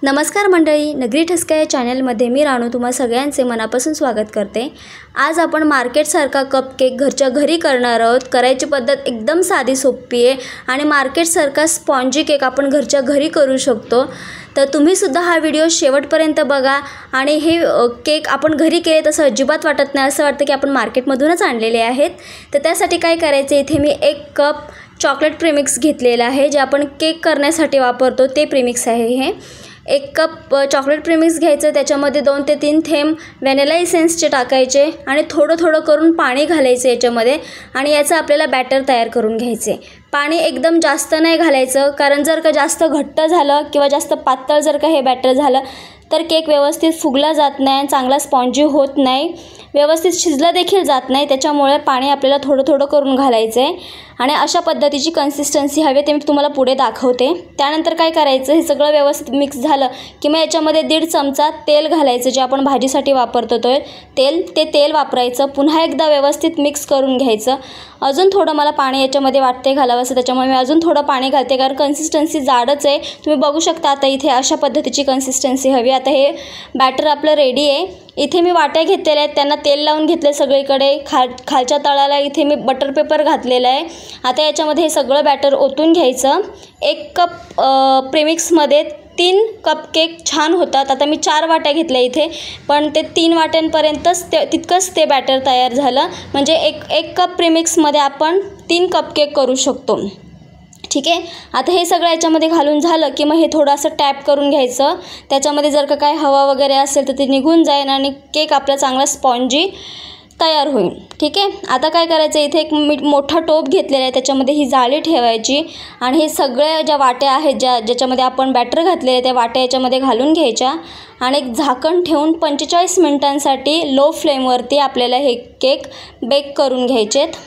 नमस्कार मंडळी, नगरी ठसका या चॅनलमध्ये मी राणू तुम्हा सगळ्यांचे मनापासून स्वागत करते। आज आपण मार्केटसारखा कपकेक घरच्या घरी करणार आहोत। करायची पद्धत एकदम साधी सोपी आहे आणि मार्केटसारखा स्पॉन्जी केक आपण घरच्या घरी करू शकतो। तर तुम्ही सुद्धा हा व्हिडिओ शेवटपर्यंत बघा आणि हे केक आपण घरी केले तसं अजिबात वाटत नाही, असं वाटतं की आपण मार्केटमधूनच आणलेले आहेत। तर त्यासाठी काय करायचं, इथे मी 1 कप चॉकलेट प्रीमिक्स घेतलेला आहे, जे आपण केक करण्यासाठी वापरतो ते प्रीमिक्स आहे। हे 1 कप चॉकलेट प्रीमिक्स घ्यायचं, त्याच्यामध्ये 2 ते 3 थेंब व्हॅनिला इसेन्सचे टाकायचे आणि थोडं थोडं करून पाणी घालायचं याच्यामध्ये आणि याचं आपल्याला बॅटर तयार करून घ्यायचे। पाणी एकदम जास्त नाही घालायचं, कारण जर का जास्त घट्ट झालं किंवा जास्त पातळ जर का हे बॅटर झालं तर केक व्यवस्थित फुगला जात नाही, चांगला स्पॉन्जी होत नाही, व्यवस्थित शिजला देखील जात नाही। त्याच्यामुळे पाणी आपल्याला थोडं थोडं करून घालायचं आहे आणि अशा पद्धतीची कन्सिस्टन्सी हवी, ते मी तुम्हाला पुढे दाखवते। त्यानंतर काय करायचं, हे सगळं व्यवस्थित मिक्स झालं की मग याच्यामध्ये 1.5 चमचा तेल घालायचं, जे आपण भाजीसाठी वापरतो ते तेल वापरायचं। पुन्हा एकदा व्यवस्थित मिक्स करून घ्यायचं। अजून थोडं मला पाणी याच्यामध्ये वाटते घालावं असं, त्याच्यामुळे मी अजून थोडं पाणी घालते, कारण कन्सिस्टन्सी जाडच आहे। तुम्ही बघू शकता आता इथे अशा पद्धतीची कन्सिस्टन्सी हवी। आता हे बॅटर आपलं रेडी आहे। इथे मी वाट्या घेतलेल्या आहेत, त्यांना तेल लावून घेतले सगळीकडे, खालच्या तळाला इथे मी बटर पेपर घातलेला आहे। आता याच्यामध्ये हे सगळं बॅटर ओतून घ्यायचं। 1 कप प्रीमिक्समध्ये 3 कपकेक छान होतात। आता मी 4 वाट्या घेतल्या इथे, पण ते 3 वाट्यांपर्यंतच तितकंच ते बॅटर तयार झालं, म्हणजे एक कप प्रीमिक्समध्ये आपण 3 कपकेक करू शकतो। ठीक आहे, आता हे सगळं याच्यामध्ये घालून झालं की मग हे थोडंसं टॅप करून घ्यायचं, त्याच्यामध्ये जर का काय हवा वगैरे असेल तर ते निघून जाईल आणि केक आपला चांगला स्पॉन्जी तयार होईल। ठीक आहे, आता काय करायचं, इथे एक मोठा टोप घेतलेला आहे, त्याच्यामध्ये ही जाळी ठेवायची आणि हे सगळ्या ज्या वाट्या आहेत ज्याच्यामध्ये आपण बॅटर घातलेले त्या वाट्या याच्यामध्ये घालून घ्यायच्या आणि एक झाकण ठेवून 45 मिनिटांसाठी लो फ्लेमवरती आपल्याला हे केक बेक करून घ्यायचेत।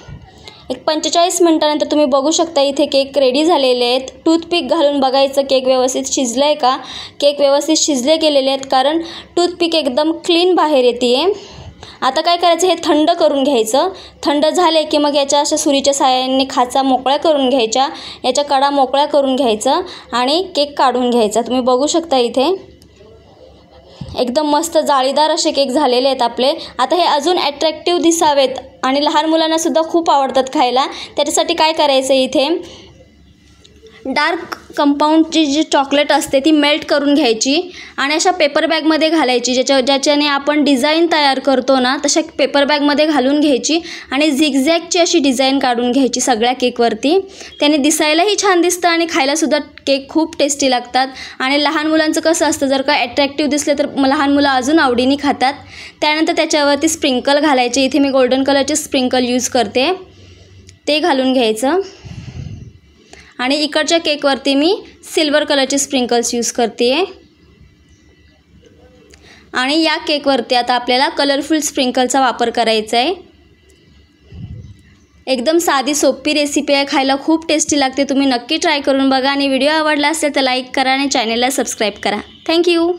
एक 45 मिनिटानंतर तुम्ही बघू शकता इथे केक रेडी झालेले आहेत। टूथपिक घालून बघायचं केक व्यवस्थित शिजलं आहे का। केक व्यवस्थित शिजले गेलेले आहेत, कारण टूथपिक एकदम क्लीन बाहेर येते आहे। आता काय करायचं, हे थंड करून घ्यायचं। थंड झाले की मग याच्या अशा सुरीच्या साहाय्याने खाचा मोकळ्या करून घ्यायच्या, याच्या कडा मोकळ्या करून घ्यायचं आणि केक काढून घ्यायचा। तुम्ही बघू शकता इथे एकदम मस्त जाळीदार असे केक झालेले आहेत आपले। आता हे अजून अट्रॅक्टिव्ह दिसावेत आणि लहान मुलांना सुद्धा खूप आवडतात खायला, त्याच्यासाठी काय करायचं, इथे डार्क कंपाऊंडची जी चॉकलेट असते ती मेल्ट करून घ्यायची आणि अशा पेपर बॅगमध्ये घालायची, ज्याच्याने आपण डिझाईन तयार करतो ना, तशा पेपर बॅगमध्ये घालून घ्यायची आणि झिगझॅगची अशी डिझाईन काढून घ्यायची सगळ्या केकवरती। त्याने दिसायलाही छान दिसतं आणि खायलासुद्धा केक खूप टेस्टी लागतात। आणि लहान मुलांचं कसं असतं, जर का अट्रॅक्टिव्ह दिसले तर लहान मुलं अजून आवडीने खातात। त्यानंतर त्याच्यावरती स्प्रिंकल घालायचे, इथे मी गोल्डन कलरचे स्प्रिंकल यूज करते, ते घालून घ्यायचं आणि इकडच्या केकवरती मी सिल्वर कलरचे स्प्रिंकल्स यूज करते आहे आणि या केकवरती आता आपल्याला कलरफुल स्प्रिंकलचा वापर करायचा आहे। एकदम साधी सोपी रेसिपी आहे, खायला खूप टेस्टी लागते। तुम्ही नक्की ट्राय करून बघा आणि व्हिडिओ आवडला असेल तर लाईक करा आणि चॅनलला सबस्क्राईब करा। थँक्यू।